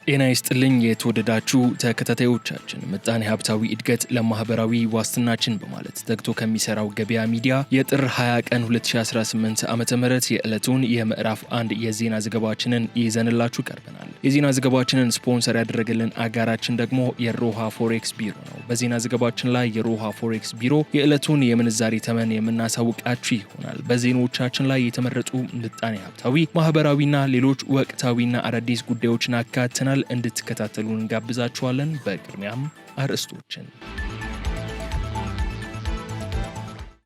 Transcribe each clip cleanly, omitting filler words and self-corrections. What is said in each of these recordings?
ጤና ይስጥልኝ የተወደዳችሁ ተከታታዮቻችን ምጣኔ ሀብታዊ እድገት ለማህበራዊ ዋስትናችን በማለት ተግቶ ከሚሰራው ገበያ ሚዲያ የጥር 20 ቀን 2018 ዓመተ ምህረት የዕለቱን የምዕራፍ 1 የዜና ዘገባችንን ይዘንላችሁ ቀርበናል። የዜና ዘገባችንን ስፖንሰር ያደረገልን አጋራችን ደግሞ የሮሃ ፎሬክስ ቢሮ ነው። በዜና ዘገባችን ላይ የሮሃ ፎሬክስ ቢሮ የዕለቱን የምንዛሬ ተመን የምናሳውቃችሁ ይሆናል። በዜናዎቻችን ላይ የተመረጡ ምጣኔ ሀብታዊ፣ ማህበራዊና ሌሎች ወቅታዊና አዳዲስ ጉዳዮችን አካተናል። እንድትከታተሉን እንጋብዛችኋለን። በቅድሚያም አርዕስቶችን።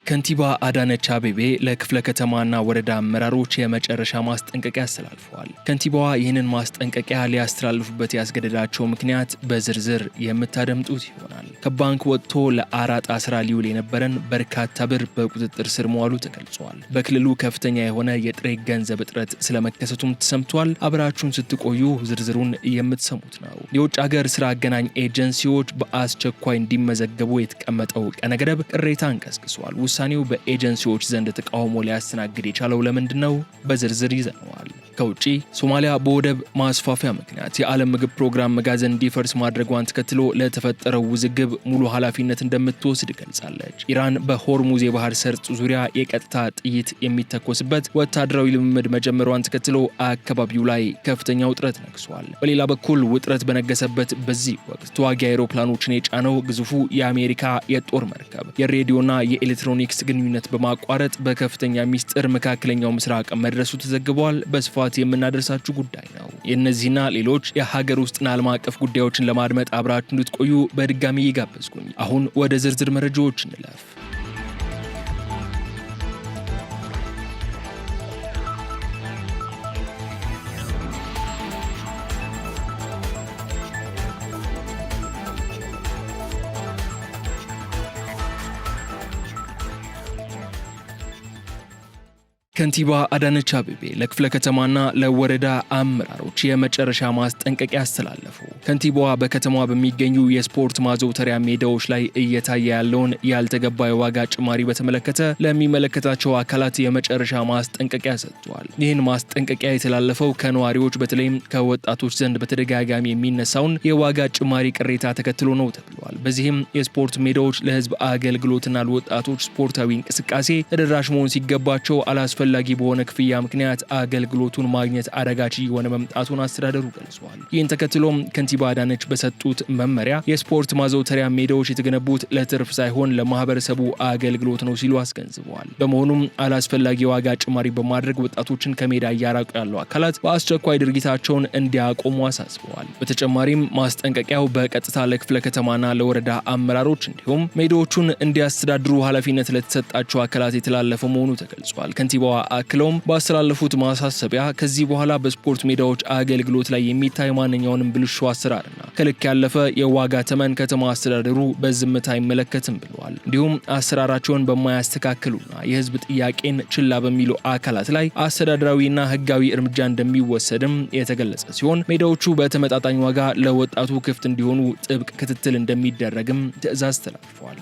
ከንቲባ አዳነች አቤቤ ለክፍለ ከተማና ወረዳ አመራሮች የመጨረሻ ማስጠንቀቂያ አስተላልፈዋል። ከንቲባዋ ይህንን ማስጠንቀቂያ ሊያስተላልፉበት ያስገደዳቸው ምክንያት በዝርዝር የምታደምጡት ይሆናል። ከባንክ ወጥቶ ለአራጣ ስራ ሊውል የነበረን በርካታ ብር በቁጥጥር ስር መዋሉ ተገልጿል። በክልሉ ከፍተኛ የሆነ የጥሬ ገንዘብ እጥረት ስለመከሰቱም ተሰምቷል። አብራችሁን ስትቆዩ ዝርዝሩን የምትሰሙት ነው። የውጭ ሀገር ስራ አገናኝ ኤጀንሲዎች በአስቸኳይ እንዲመዘገቡ የተቀመጠው ቀነ ገደብ ቅሬታ አንቀስቅሷል። ውሳኔው በኤጀንሲዎች ዘንድ ተቃውሞ ሊያስተናግድ የቻለው ለምንድነው? በዝርዝር ይዘነዋል። ከውጪ ሶማሊያ በወደብ ማስፋፊያ ምክንያት የዓለም ምግብ ፕሮግራም መጋዘን እንዲፈርስ ማድረጓን ተከትሎ ለተፈጠረው ውዝግብ ሙሉ ኃላፊነት እንደምትወስድ ገልጻለች። ኢራን በሆርሙዝ የባህር ሰርጥ ዙሪያ የቀጥታ ጥይት የሚተኮስበት ወታደራዊ ልምምድ መጀመሯን ተከትሎ አካባቢው ላይ ከፍተኛ ውጥረት ነግሷል። በሌላ በኩል ውጥረት በነገሰበት በዚህ ወቅት ተዋጊ አውሮፕላኖችን የጫነው ግዙፉ የአሜሪካ የጦር መርከብ የሬዲዮና የኤሌክትሮኒክስ ግንኙነት በማቋረጥ በከፍተኛ ሚስጥር መካከለኛው ምስራቅ መድረሱ ተዘግቧል። በስፋት የምናደርሳችሁ ጉዳይ ነው። የእነዚህና ሌሎች የሀገር ውስጥና ዓለም አቀፍ ጉዳዮችን ለማድመጥ አብራችሁ እንድትቆዩ በድጋሚ ይጋበዝኩኝ። አሁን ወደ ዝርዝር መረጃዎች እንለፍ። ከንቲባ አዳነች አቤቤ ለክፍለ ከተማና ለወረዳ አመራሮች የመጨረሻ ማስጠንቀቂያ አስተላለፉ። ከንቲባዋ በከተማዋ በሚገኙ የስፖርት ማዘውተሪያ ሜዳዎች ላይ እየታየ ያለውን ያልተገባ የዋጋ ጭማሪ በተመለከተ ለሚመለከታቸው አካላት የመጨረሻ ማስጠንቀቂያ ሰጥቷል። ይህን ማስጠንቀቂያ የተላለፈው ከነዋሪዎች በተለይም ከወጣቶች ዘንድ በተደጋጋሚ የሚነሳውን የዋጋ ጭማሪ ቅሬታ ተከትሎ ነው ተብሏል። በዚህም የስፖርት ሜዳዎች ለሕዝብ አገልግሎትና ለወጣቶች ስፖርታዊ እንቅስቃሴ ተደራሽ መሆን ሲገባቸው አላስፈላጊ በሆነ ክፍያ ምክንያት አገልግሎቱን ማግኘት አዳጋች የሆነ መምጣቱን አስተዳደሩ ገልጿል። ይህን ተከትሎም ከንቲባ አዳነች በሰጡት መመሪያ የስፖርት ማዘውተሪያ ሜዳዎች የተገነቡት ለትርፍ ሳይሆን ለማህበረሰቡ አገልግሎት ነው ሲሉ አስገንዝበዋል። በመሆኑም አላስፈላጊ የዋጋ ጭማሪ በማድረግ ወጣቶችን ከሜዳ እያራቁ ያሉ አካላት በአስቸኳይ ድርጊታቸውን እንዲያቆሙ አሳስበዋል። በተጨማሪም ማስጠንቀቂያው በቀጥታ ለክፍለ ከተማና ለወረዳ አመራሮች እንዲሁም ሜዳዎቹን እንዲያስተዳድሩ ኃላፊነት ለተሰጣቸው አካላት የተላለፈ መሆኑ ተገልጿል። ከንቲባዋ አክለውም ባስተላለፉት ማሳሰቢያ ከዚህ በኋላ በስፖርት ሜዳዎች አገልግሎት ላይ የሚታይ ማንኛውንም ብልሹ አሰራርና ከልክ ያለፈ የዋጋ ተመን ከተማ አስተዳደሩ በዝምታ አይመለከትም ብለዋል። እንዲሁም አሰራራቸውን በማያስተካክሉና የህዝብ ጥያቄን ችላ በሚሉ አካላት ላይ አስተዳደራዊና ህጋዊ እርምጃ እንደሚወሰድም የተገለጸ ሲሆን ሜዳዎቹ በተመጣጣኝ ዋጋ ለወጣቱ ክፍት እንዲሆኑ ጥብቅ ክትትል እንደሚደረግም ትዕዛዝ ተላልፏል።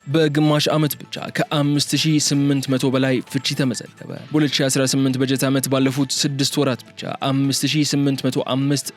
በግማሽ ዓመት ብቻ ከ5800 በላይ ፍቺ ተመዘገበ። በ2018 በጀት ዓመት ባለፉት 6 ወራት ብቻ 5805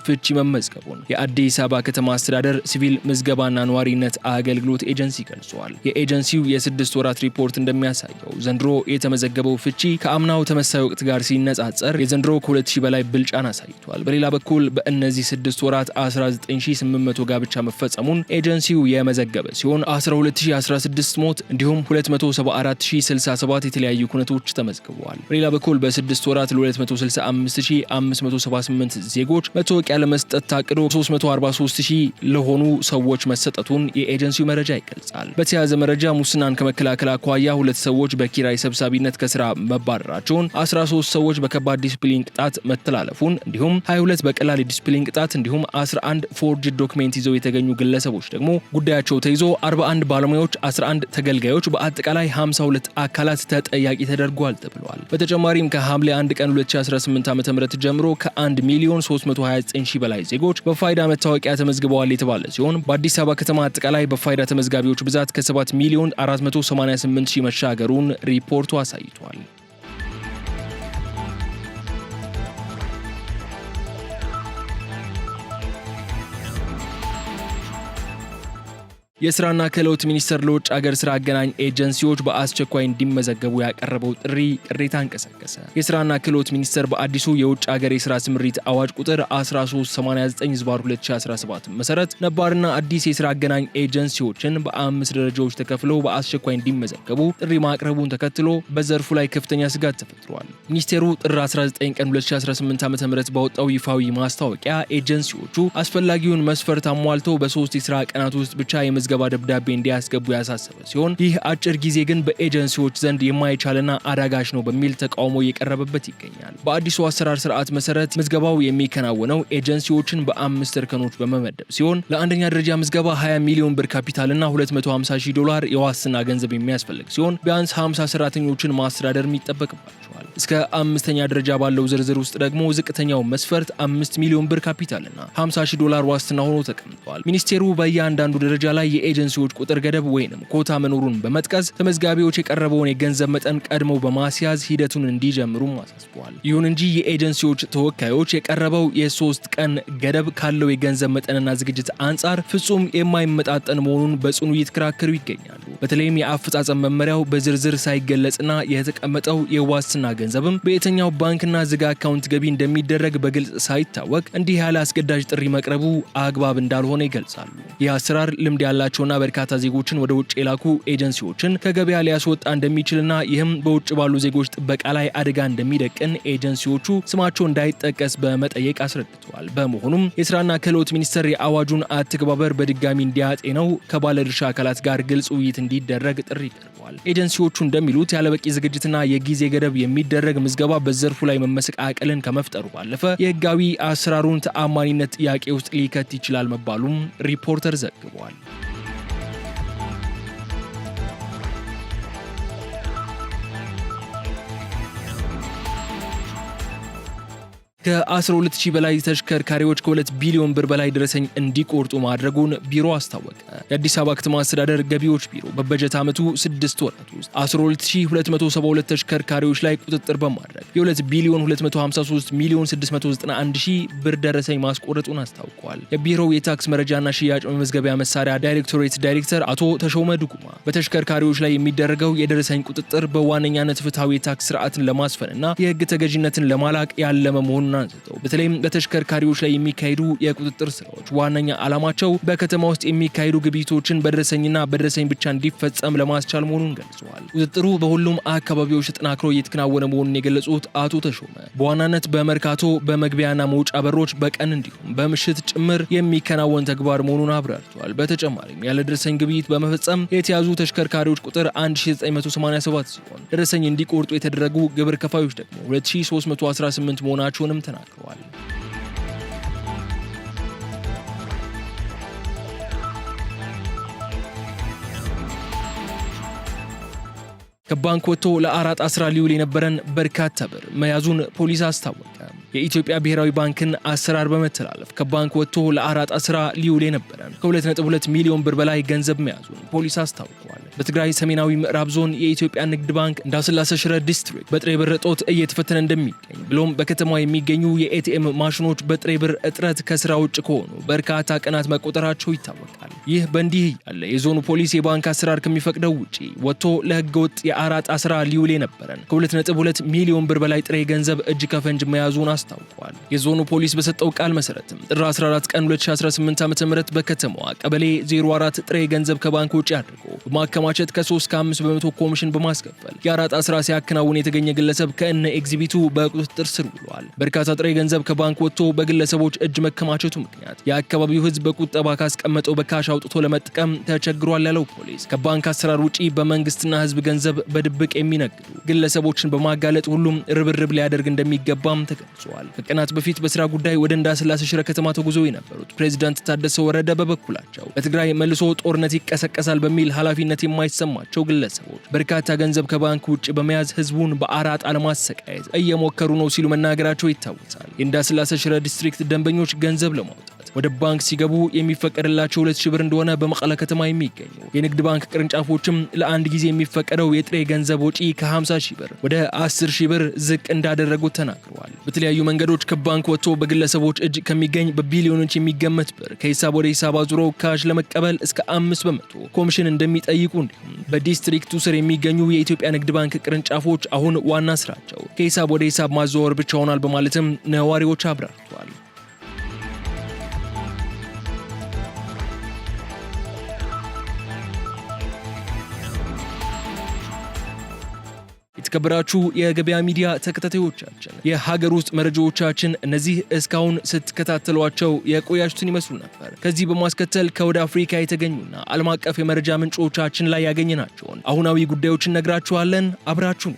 ፍቺ መመዝገቡን የአዲስ አበባ ከተማ አስተዳደር ሲቪል ምዝገባና ነዋሪነት አገልግሎት ኤጀንሲ ገልጿል። የኤጀንሲው የ6 ወራት ሪፖርት እንደሚያሳየው ዘንድሮ የተመዘገበው ፍቺ ከአምናው ተመሳሳይ ወቅት ጋር ሲነጻጸር የዘንድሮ ከ2000 በላይ ብልጫን አሳይቷል። በሌላ በኩል በእነዚህ 6 ወራት 19800 ጋብቻ መፈጸሙን ኤጀንሲው የመዘገበ ሲሆን 12016 ሞት እንዲሁም 274067 የተለያዩ ኩነቶች ተመዝግበዋል። በሌላ በኩል በ6 ወራት ለ265578 ዜጎች መታወቂያ ለመስጠት ታቅዶ 343000 ለሆኑ ሰዎች መሰጠቱን የኤጀንሲው መረጃ ይገልጻል። በተያያዘ መረጃ ሙስናን ከመከላከል አኳያ 2 ሰዎች በኪራይ ሰብሳቢነት ከስራ መባረራቸውን፣ 13 ሰዎች በከባድ ዲስፕሊን ቅጣት መተላለፉን እንዲሁም 22 በቀላል ዲስፕሊን ቅጣት እንዲሁም 11 ፎርጅድ ዶክሜንት ይዘው የተገኙ ግለሰቦች ደግሞ ጉዳያቸው ተይዞ 41 ባለሙያዎች 11 31 ተገልጋዮች በአጠቃላይ 52 አካላት ተጠያቂ ተደርጓል ተብሏል። በተጨማሪም ከሐምሌ 1 ቀን 2018 ዓ.ም ጀምሮ ከ1,329,000 በላይ ዜጎች በፋይዳ መታወቂያ ተመዝግበዋል የተባለ ሲሆን በአዲስ አበባ ከተማ አጠቃላይ በፋይዳ ተመዝጋቢዎች ብዛት ከ7,488,000 መሻገሩን ሪፖርቱ አሳይቷል። የስራና ክህሎት ሚኒስቴር ለውጭ ሀገር ስራ አገናኝ ኤጀንሲዎች በአስቸኳይ እንዲመዘገቡ ያቀረበው ጥሪ ቅሬታ አንቀሳቀሰ። የስራና ክህሎት ሚኒስቴር በአዲሱ የውጭ ሀገር የስራ ስምሪት አዋጅ ቁጥር 1389/2017 መሰረት ነባርና አዲስ የስራ አገናኝ ኤጀንሲዎችን በ5 ደረጃዎች ተከፍለው በአስቸኳይ እንዲመዘገቡ ጥሪ ማቅረቡን ተከትሎ በዘርፉ ላይ ከፍተኛ ስጋት ተፈጥሯል። ሚኒስቴሩ ጥር 19 ቀን 2018 ዓ.ም ባወጣው ይፋዊ ማስታወቂያ ኤጀንሲዎቹ አስፈላጊውን መስፈርት አሟልተው በ3 የስራ ቀናት ውስጥ ብቻ የመዝገባ ደብዳቤ እንዲያስገቡ ያሳሰበ ሲሆን ይህ አጭር ጊዜ ግን በኤጀንሲዎች ዘንድ የማይቻልና አዳጋች ነው በሚል ተቃውሞ እየቀረበበት ይገኛል። በአዲሱ አሰራር ስርዓት መሰረት ምዝገባው የሚከናወነው ኤጀንሲዎችን በ5 እርከኖች በመመደብ ሲሆን ለአንደኛ ደረጃ ምዝገባ 20 ሚሊዮን ብር ካፒታልና $250,000 የዋስትና ገንዘብ የሚያስፈልግ ሲሆን ቢያንስ 50 ሰራተኞችን ማስተዳደር ይጠበቅባቸዋል። እስከ 5ኛ ደረጃ ባለው ዝርዝር ውስጥ ደግሞ ዝቅተኛው መስፈርት 5 ሚሊዮን ብር ካፒታልና $50,000 ዋስትና ሆኖ ተቀምጧል። ሚኒስቴሩ በእያንዳንዱ ደረጃ ላይ የኤጀንሲዎች ቁጥር ገደብ ወይንም ኮታ መኖሩን በመጥቀስ ተመዝጋቢዎች የቀረበውን የገንዘብ መጠን ቀድመው በማስያዝ ሂደቱን እንዲጀምሩም አሳስበዋል። ይሁን እንጂ የኤጀንሲዎች ተወካዮች የቀረበው የ3 ቀን ገደብ ካለው የገንዘብ መጠንና ዝግጅት አንጻር ፍጹም የማይመጣጠን መሆኑን በጽኑ እየተከራከሩ ይገኛሉ። በተለይም የአፈጻጸም መመሪያው በዝርዝር ሳይገለጽና የተቀመጠው የዋስትና ገንዘብም በየትኛው ባንክና ዝግ አካውንት ገቢ እንደሚደረግ በግልጽ ሳይታወቅ እንዲህ ያለ አስገዳጅ ጥሪ መቅረቡ አግባብ እንዳልሆነ ይገልጻሉ። ይህ አሰራር ልምድ ያላቸውና በርካታ ዜጎችን ወደ ውጭ የላኩ ኤጀንሲዎችን ከገበያ ሊያስወጣ እንደሚችልና ይህም በውጭ ባሉ ዜጎች ጥበቃ ላይ አደጋ እንደሚደቅን ኤጀንሲዎቹ ስማቸው እንዳይጠቀስ በመጠየቅ አስረድተዋል። በመሆኑም የስራና ክህሎት ሚኒስቴር የአዋጁን አተገባበር በድጋሚ እንዲያጤነው ከባለድርሻ አካላት ጋር ግልጽ ውይይት እንዲደረግ ጥሪ ቀርቧል። ኤጀንሲዎቹ እንደሚሉት ያለበቂ ዝግጅትና የጊዜ ገደብ የሚደረግ ምዝገባ በዘርፉ ላይ መመሰቃቀልን ከመፍጠሩ ባለፈ የህጋዊ አሰራሩን ተአማኒነት ጥያቄ ውስጥ ሊከት ይችላል መባሉም ሪፖርተር ዘግቧል። ከ12,000 በላይ ተሽከርካሪዎች ከ2 ቢሊዮን ብር በላይ ደረሰኝ እንዲቆርጡ ማድረጉን ቢሮ አስታወቀ። የአዲስ አበባ ከተማ አስተዳደር ገቢዎች ቢሮ በበጀት ዓመቱ 6 ወራት ውስጥ 12,272 ተሽከርካሪዎች ላይ ቁጥጥር በማድረግ የ2,253,691,000 ብር ደረሰኝ ማስቆረጡን አስታውቋል። የቢሮው የታክስ መረጃና ሽያጭ መመዝገቢያ መሳሪያ ዳይሬክቶሬት ዳይሬክተር አቶ ተሾመ ዱጉማ በተሽከርካሪዎች ላይ የሚደረገው የደረሰኝ ቁጥጥር በዋነኛነት ፍትሐዊ የታክስ ስርዓትን ለማስፈንና የህግ ተገዥነትን ለማላቅ ያለመ መሆኑን አንስተው በተለይም በተሽከርካሪዎች ላይ የሚካሄዱ የቁጥጥር ስራዎች ዋነኛ ዓላማቸው በከተማ ውስጥ የሚካሄዱ ግብይቶችን በደረሰኝና በደረሰኝ ብቻ እንዲፈጸም ለማስቻል መሆኑን ገልጸዋል። ቁጥጥሩ በሁሉም አካባቢዎች ተጠናክሮ እየተከናወነ መሆኑን የገለጹት አቶ ተሾመ በዋናነት በመርካቶ በመግቢያና መውጫ በሮች በቀን እንዲሁም በምሽት ጭምር የሚከናወን ተግባር መሆኑን አብራርተዋል። በተጨማሪም ያለ ደረሰኝ ግብይት በመፈጸም የተያዙ ተሽከርካሪዎች ቁጥር 1987 ሲሆን ደረሰኝ እንዲቆርጡ የተደረጉ ግብር ከፋዮች ደግሞ 2318 መሆናቸውንም ተናግረዋል። ከባንክ ወጥቶ ለአራጣ ስራ ሊውል የነበረን በርካታ ብር መያዙን ፖሊስ አስታወቀ። የኢትዮጵያ ብሔራዊ ባንክን አሰራር በመተላለፍ ከባንክ ወጥቶ ለአራጣ ስራ ሊውል የነበረን ከ2.2 ሚሊዮን ብር በላይ ገንዘብ መያዙን ፖሊስ አስታውቋል። በትግራይ ሰሜናዊ ምዕራብ ዞን የኢትዮጵያ ንግድ ባንክ እንዳስላሴ ሽረ ዲስትሪክት በጥሬ ብር እጦት እየተፈተነ እንደሚገኝ ብሎም በከተማዋ የሚገኙ የኤቲኤም ማሽኖች በጥሬ ብር እጥረት ከስራ ውጭ ከሆኑ በርካታ ቀናት መቆጠራቸው ይታወቃል። ይህ በእንዲህ ያለ የዞኑ ፖሊስ የባንክ አሰራር ከሚፈቅደው ውጪ ወጥቶ ለህገወጥ የአራጣ ስራ ሊውል የነበረን ከ2.2 ሚሊዮን ብር በላይ ጥሬ ገንዘብ እጅ ከፈንጅ መያዙን አስታውቋል። የዞኑ ፖሊስ በሰጠው ቃል መሰረትም ጥር 14 ቀን 2018 ዓ.ም በከተማዋ ቀበሌ 04 ጥሬ ገንዘብ ከባንክ ውጪ አድርጎ በማከማቸት ከ3-5 በመቶ ኮሚሽን በማስከፈል የአራጣ ስራ ሲያከናውን የተገኘ ግለሰብ ከእነ ኤግዚቢቱ በቁጥጥር ስር ውሏል። በርካታ ጥሬ ገንዘብ ከባንክ ወጥቶ በግለሰቦች እጅ መከማቸቱ ምክንያት የአካባቢው ህዝብ በቁጠባ ካስቀመጠው በካሽ አውጥቶ ለመጠቀም ተቸግሯል ያለው ፖሊስ ከባንክ አሰራር ውጪ በመንግስትና ህዝብ ገንዘብ በድብቅ የሚነግዱ ግለሰቦችን በማጋለጥ ሁሉም ርብርብ ሊያደርግ እንደሚገባም ተገልጿል። ተሰምተዋል። ከቀናት በፊት በስራ ጉዳይ ወደ እንዳስላሴ ሽረ ከተማ ተጉዘው የነበሩት ፕሬዝዳንት ታደሰ ወረደ በበኩላቸው በትግራይ መልሶ ጦርነት ይቀሰቀሳል በሚል ኃላፊነት የማይሰማቸው ግለሰቦች በርካታ ገንዘብ ከባንክ ውጭ በመያዝ ህዝቡን በአራጣ ለማሰቃየት እየሞከሩ ነው ሲሉ መናገራቸው ይታወሳል። የእንዳስላሴ ሽረ ዲስትሪክት ደንበኞች ገንዘብ ለማውጣት ወደ ባንክ ሲገቡ የሚፈቀድላቸው 2000 ብር እንደሆነ በመቀለ ከተማ የሚገኙ የንግድ ባንክ ቅርንጫፎችም ለአንድ ጊዜ የሚፈቀደው የጥሬ ገንዘብ ወጪ ከ50,000 ብር ወደ 10,000 ብር ዝቅ እንዳደረጉት ተናግረዋል። በተለያዩ መንገዶች ከባንክ ወጥቶ በግለሰቦች እጅ ከሚገኝ በቢሊዮኖች የሚገመት ብር ከሂሳብ ወደ ሂሳብ አዙረው ካሽ ለመቀበል እስከ 5% ኮሚሽን እንደሚጠይቁ እንዲሁም በዲስትሪክቱ ስር የሚገኙ የኢትዮጵያ ንግድ ባንክ ቅርንጫፎች አሁን ዋና ስራቸው ከሂሳብ ወደ ሂሳብ ማዘዋወር ብቻ ሆኗል በማለትም ነዋሪዎች አብራርተዋል። የተከበራችሁ የገበያ ሚዲያ ተከታታዮቻችን የሀገር ውስጥ መረጃዎቻችን እነዚህ እስካሁን ስትከታተሏቸው የቆያችሁትን ይመስሉ ነበር። ከዚህ በማስከተል ከወደ አፍሪካ የተገኙና ዓለም አቀፍ የመረጃ ምንጮቻችን ላይ ያገኘናቸውን አሁናዊ ጉዳዮችን ነግራችኋለን። አብራችሁን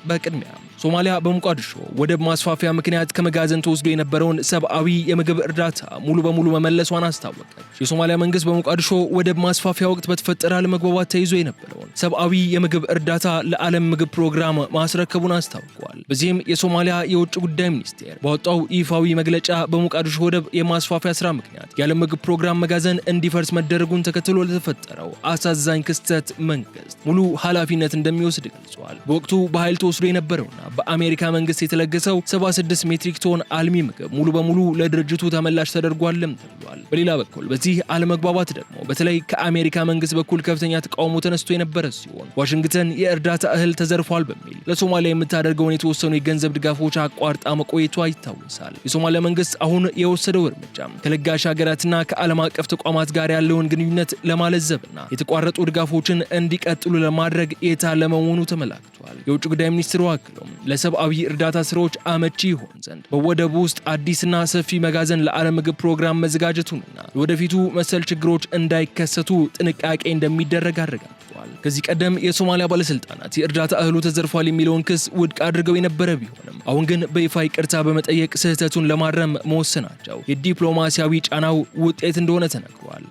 በቅድሚያ ሶማሊያ በሞቃዲሾ ወደብ ማስፋፊያ ምክንያት ከመጋዘን ተወስዶ የነበረውን ሰብአዊ የምግብ እርዳታ ሙሉ በሙሉ መመለሷን አስታወቀች። የሶማሊያ መንግስት በሞቃዲሾ ወደብ ማስፋፊያ ወቅት በተፈጠረ አለመግባባት ተይዞ የነበረውን ሰብአዊ የምግብ እርዳታ ለዓለም ምግብ ፕሮግራም ማስረከቡን አስታውቋል። በዚህም የሶማሊያ የውጭ ጉዳይ ሚኒስቴር ባወጣው ይፋዊ መግለጫ በሞቃዲሾ ወደብ የማስፋፊያ ስራ ምክንያት የዓለም ምግብ ፕሮግራም መጋዘን እንዲፈርስ መደረጉን ተከትሎ ለተፈጠረው አሳዛኝ ክስተት መንግስት ሙሉ ኃላፊነት እንደሚወስድ ገልጿል። በወቅቱ በኃይል ተወስዶ የነበረውና በአሜሪካ መንግስት የተለገሰው 76 ሜትሪክ ቶን አልሚ ምግብ ሙሉ በሙሉ ለድርጅቱ ተመላሽ ተደርጓልም ተብሏል። በሌላ በኩል በዚህ አለመግባባት ደግሞ በተለይ ከአሜሪካ መንግስት በኩል ከፍተኛ ተቃውሞ ተነስቶ የነበረ ሲሆን ዋሽንግተን የእርዳታ እህል ተዘርፏል በሚል ለሶማሊያ የምታደርገውን የተወሰኑ የገንዘብ ድጋፎች አቋርጣ መቆየቷ ይታወሳል። የሶማሊያ መንግስት አሁን የወሰደው እርምጃ ከለጋሽ ሀገራትና ከዓለም አቀፍ ተቋማት ጋር ያለውን ግንኙነት ለማለዘብና የተቋረጡ ድጋፎችን እንዲቀጥሉ ለማድረግ የታለመ መሆኑ ተመላክቷል። የውጭ ጉዳይ ሚኒስትሩ አክሎም ለሰብአዊ እርዳታ ስራዎች አመቺ ይሆን ዘንድ በወደቡ ውስጥ አዲስና ሰፊ መጋዘን ለዓለም ምግብ ፕሮግራም መዘጋጀቱንና ወደፊቱ መሰል ችግሮች እንዳይከሰቱ ጥንቃቄ እንደሚደረግ አረጋግጠዋል። ከዚህ ቀደም የሶማሊያ ባለስልጣናት የእርዳታ እህሉ ተዘርፏል የሚለውን ክስ ውድቅ አድርገው የነበረ ቢሆንም አሁን ግን በይፋ ይቅርታ በመጠየቅ ስህተቱን ለማረም መወሰናቸው የዲፕሎማሲያዊ ጫናው ውጤት እንደሆነ ተነግሯል።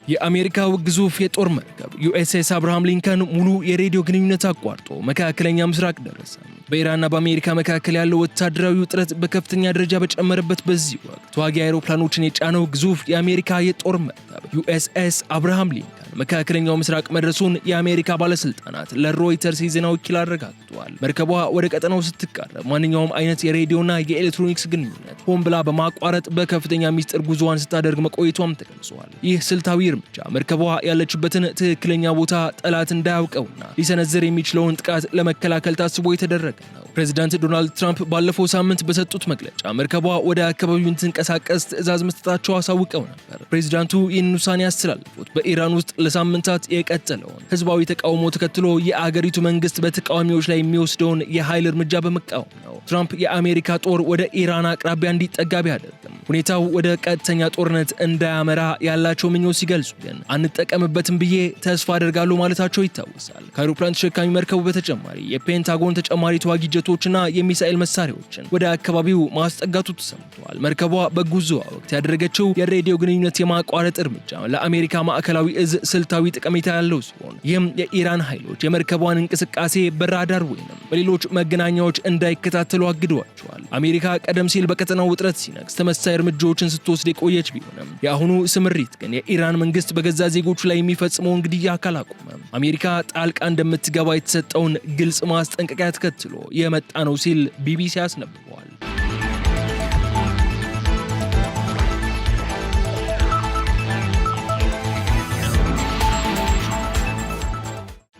የአሜሪካው ግዙፍ የጦር መርከብ ዩኤስኤስ አብርሃም ሊንከን ሙሉ የሬዲዮ ግንኙነት አቋርጦ መካከለኛ ምስራቅ ደረሰ። በኢራንና በአሜሪካ መካከል ያለው ወታደራዊ ውጥረት በከፍተኛ ደረጃ በጨመረበት በዚህ ወቅት ተዋጊ አውሮፕላኖችን የጫነው ግዙፍ የአሜሪካ የጦር መርከብ ዩኤስኤስ አብርሃም ሊንከን መካከለኛው ምስራቅ መድረሱን የአሜሪካ ባለስልጣናት ለሮይተርስ የዜና ወኪል አረጋግጠዋል። መርከቧ ወደ ቀጠናው ስትቃረብ ማንኛውም አይነት የሬዲዮና የኤሌክትሮኒክስ ግንኙነት ሆን ብላ በማቋረጥ በከፍተኛ ሚስጥር ጉዞዋን ስታደርግ መቆየቷም ተገልጿል። ይህ ስልታዊ እርምጃ መርከቧ ያለችበትን ትክክለኛ ቦታ ጠላት እንዳያውቀውና ሊሰነዝር የሚችለውን ጥቃት ለመከላከል ታስቦ የተደረገ ነው። ፕሬዚዳንት ዶናልድ ትራምፕ ባለፈው ሳምንት በሰጡት መግለጫ መርከቧ ወደ አካባቢው እንድትንቀሳቀስ ትዕዛዝ መስጠታቸው አሳውቀው ነበር። ፕሬዚዳንቱ ይህን ውሳኔ ያስተላለፉት በኢራን ውስጥ ለሳምንታት የቀጠለውን ህዝባዊ ተቃውሞ ተከትሎ የአገሪቱ መንግስት በተቃዋሚዎች ላይ የሚወስደውን የኃይል እርምጃ በመቃወም ነው። ትራምፕ የአሜሪካ ጦር ወደ ኢራን አቅራቢያ እንዲጠጋ ቢያደርግም ሁኔታው ወደ ቀጥተኛ ጦርነት እንዳያመራ ያላቸው ምኞት ሲገልጹ ግን አንጠቀምበትም ብዬ ተስፋ አደርጋለሁ ማለታቸው ይታወሳል። ከአውሮፕላን ተሸካሚ መርከቡ በተጨማሪ የፔንታጎን ተጨማሪ ተዋጊ ጀቶችና የሚሳኤል መሳሪያዎችን ወደ አካባቢው ማስጠጋቱ ተሰምቷል። መርከቧ በጉዞዋ ወቅት ያደረገችው የሬዲዮ ግንኙነት የማቋረጥ እርምጃ ለአሜሪካ ማዕከላዊ እዝ ስልታዊ ጠቀሜታ ያለው ሲሆን ይህም የኢራን ኃይሎች የመርከቧን እንቅስቃሴ በራዳር ወይንም በሌሎች መገናኛዎች እንዳይከታተሉ አግደዋቸዋል። አሜሪካ ቀደም ሲል በቀጠናው ውጥረት ሲነግስ ተመሳሳይ እርምጃዎችን ስትወስድ የቆየች ቢሆንም የአሁኑ ስምሪት ግን የኢራን መንግስት በገዛ ዜጎቹ ላይ የሚፈጽመውን ግድያ አላቆመም። አሜሪካ ጣልቃ እንደምትገባ የተሰጠውን ግልጽ ማስጠንቀቂያ ተከትሎ የመጣ ነው ሲል ቢቢሲ አስነብቧል።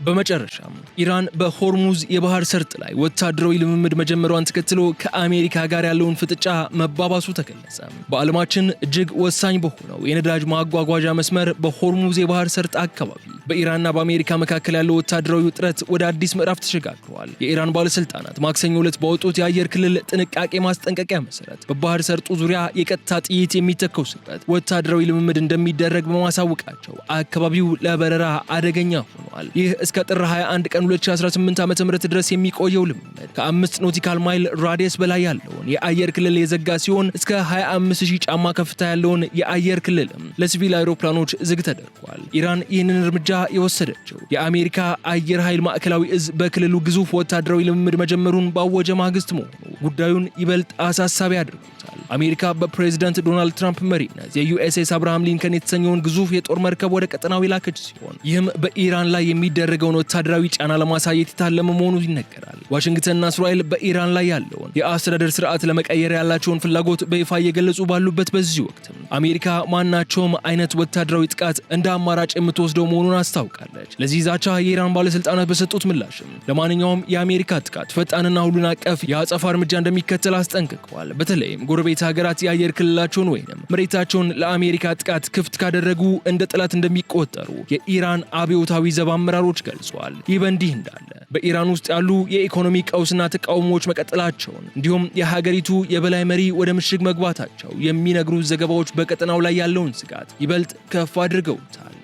በመጨረሻም ኢራን በሆርሙዝ የባህር ሰርጥ ላይ ወታደራዊ ልምምድ መጀመሯን ተከትሎ ከአሜሪካ ጋር ያለውን ፍጥጫ መባባሱ ተገለጸ። በዓለማችን እጅግ ወሳኝ በሆነው የነዳጅ ማጓጓዣ መስመር በሆርሙዝ የባህር ሰርጥ አካባቢ በኢራንና በአሜሪካ መካከል ያለው ወታደራዊ ውጥረት ወደ አዲስ ምዕራፍ ተሸጋግሯል። የኢራን ባለስልጣናት ማክሰኞ ዕለት ባወጡት የአየር ክልል ጥንቃቄ ማስጠንቀቂያ መሰረት በባህር ሰርጡ ዙሪያ የቀጥታ ጥይት የሚተኮስበት ወታደራዊ ልምምድ እንደሚደረግ በማሳወቃቸው አካባቢው ለበረራ አደገኛ ሆኗል። ይህ እስከ ጥር 21 ቀን 2018 ዓ.ም ድረስ የሚቆየው ልምምድ ከ5 ኖቲካል ማይል ራዲየስ በላይ ያለውን የአየር ክልል የዘጋ ሲሆን እስከ 25000 ጫማ ከፍታ ያለውን የአየር ክልልም ለሲቪል አውሮፕላኖች ዝግ ተደርጓል። ኢራን ይህንን እርምጃ የወሰደችው የአሜሪካ አየር ኃይል ማዕከላዊ እዝ በክልሉ ግዙፍ ወታደራዊ ልምምድ መጀመሩን ባወጀ ማግስት መሆኑ ጉዳዩን ይበልጥ አሳሳቢ አድርጎታል። አሜሪካ በፕሬዝዳንት ዶናልድ ትራምፕ መሪነት የዩኤስኤስ አብርሃም ሊንከን የተሰኘውን ግዙፍ የጦር መርከብ ወደ ቀጠናው የላከች ሲሆን ይህም በኢራን ላይ የሚደረገውን ወታደራዊ ጫና ለማሳየት የታለመ መሆኑ ይነገራል። ዋሽንግተንና እስራኤል በኢራን ላይ ያለውን የአስተዳደር ስርዓት ለመቀየር ያላቸውን ፍላጎት በይፋ እየገለጹ ባሉበት በዚህ ወቅትም አሜሪካ ማናቸውም አይነት ወታደራዊ ጥቃት እንደ አማራጭ የምትወስደው መሆኑን አስታውቃለች። ለዚህ ዛቻ የኢራን ባለስልጣናት በሰጡት ምላሽም ለማንኛውም የአሜሪካ ጥቃት ፈጣንና ሁሉን አቀፍ የአጸፋ እርምጃ እንደሚከተል አስጠንቅቀዋል። በተለይም ጎረቤት ሀገራት የአየር ክልላቸውን ወይንም መሬታቸውን ለአሜሪካ ጥቃት ክፍት ካደረጉ እንደ ጠላት እንደሚቆጠሩ የኢራን አብዮታዊ ዘብ አመራሮች ገልጸዋል። ይህ በእንዲህ እንዳለ በኢራን ውስጥ ያሉ የኢኮኖሚ ቀውስና ተቃውሞዎች መቀጠላቸውን እንዲሁም የሀገሪቱ የበላይ መሪ ወደ ምሽግ መግባታቸው የሚነግሩ ዘገባዎች በቀጠናው ላይ ያለውን ስጋት ይበልጥ ከፍ አድርገውታል።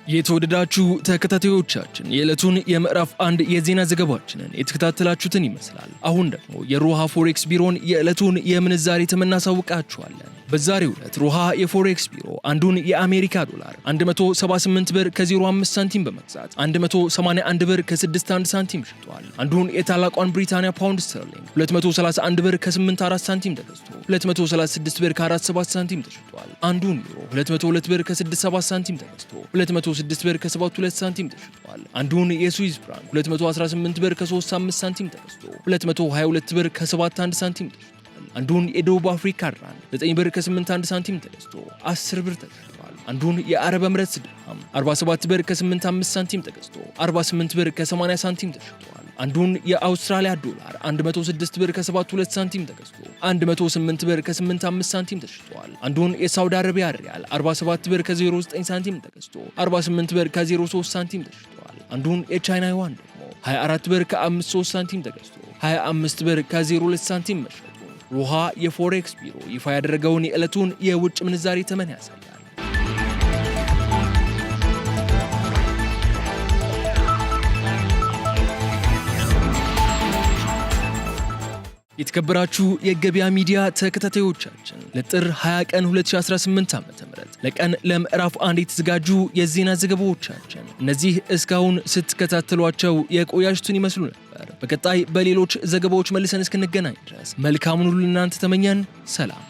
የተወደዳችሁ ተከታታዮቻችን የዕለቱን የምዕራፍ 1 የዜና ዘገባችንን የተከታተላችሁትን ይመስላል። አሁን ደግሞ የሮሃ ፎሬክስ ቢሮን የዕለቱን የምንዛሬ ተመን እናሳውቃችኋለን። በዛሬው ዕለት ሮሃ የፎሬክስ ቢሮ አንዱን የአሜሪካ ዶላር 178 ብር ከ05 ሳንቲም በመግዛት 181 ብር ከ61 ሳንቲም ሽጧል። አንዱን የታላቋን ብሪታንያ ፓውንድ ስተርሊንግ 231 ብር ከ84 ሳንቲም ተገዝቶ 236 ብር ከ47 ሳንቲም ተሽጧል። አንዱን ዩሮ 202 ብር ከ67 ሳንቲም ተገዝቶ 206 ብር ከ72 ሳንቲም ተሽጧል። አንዱን የስዊዝ ፍራንክ 218 ብር ከ35 ሳንቲም ተገዝቶ 222 ብር ከ71 ሳንቲም ተሽጧል። አንዱን የደቡብ አፍሪካ ራንድ 9 ብር ከ81 ሳንቲም ተገዝቶ 10 ብር ተሽጧል። አንዱን የአረብ ኤምሬትስ ድርሃም 47 ብር ከ85 ሳንቲም ተገዝቶ 48 ብር ከ80 ሳንቲም ተሽጧል። አንዱን የአውስትራሊያ ዶላር 106 ብር ከ72 ሳንቲም ተገዝቶ 108 ብር ከ85 ሳንቲም ተሽጧል። አንዱን የሳውዲ አረቢያ ሪያል 47 ብር ከ09 ሳንቲም ተገዝቶ 48 ብር ከ03 ሳንቲም ተሽጧል። አንዱን የቻይና ዩዋን ደግሞ 24 ብር ከ53 ሳንቲም ተገዝቶ 25 ብር ከ02 ሳንቲም መሸጡ ሮሃ የፎሬክስ ቢሮ ይፋ ያደረገውን የዕለቱን የውጭ ምንዛሬ ተመን ያሳያል። የተከበራችሁ የገበያ ሚዲያ ተከታታዮቻችን ለጥር 20 ቀን 2018 ዓ.ም ለቀን ለምዕራፍ 1 የተዘጋጁ የዜና ዘገባዎቻችን እነዚህ እስካሁን ስትከታተሏቸው የቆያችሁትን ይመስሉ ነበር። በቀጣይ በሌሎች ዘገባዎች መልሰን እስክንገናኝ ድረስ መልካሙን ሁሉ እናንተ ተመኘን። ሰላም።